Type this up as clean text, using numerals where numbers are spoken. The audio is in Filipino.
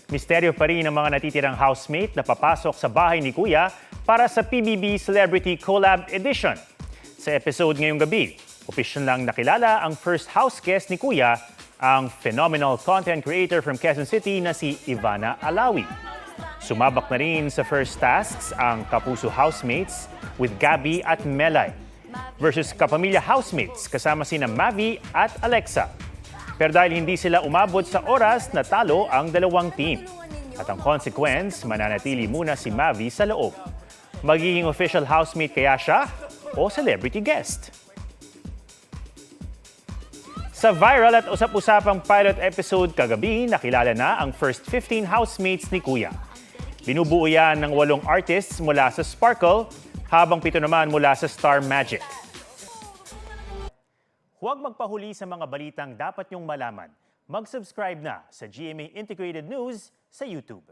Misteryo pa rin ang mga natitirang housemate na papasok sa bahay ni Kuya para sa PBB Celebrity Collab Edition. Sa episode ngayong gabi, opisyal lang nakilala ang first house guest ni Kuya, ang phenomenal content creator from Quezon City na si Ivana Alawi. Sumabak na rin sa first tasks ang Kapuso housemates with Gabby at Melay versus Kapamilya housemates kasama sina Mavi at Alexa. Pero dahil hindi sila umabot sa oras, natalo ang dalawang team. At ang consequence, mananatili muna si Mavi sa loob. Magiging official housemate kaya siya o celebrity guest? Sa viral at usap-usapang pilot episode kagabi, nakilala na ang first 15 housemates ni Kuya. Binubuo yan ng 8 artists mula sa Sparkle, habang 7 naman mula sa Star Magic. Huwag magpahuli sa mga balitang dapat niyong malaman. Mag-subscribe na sa GMA Integrated News sa YouTube.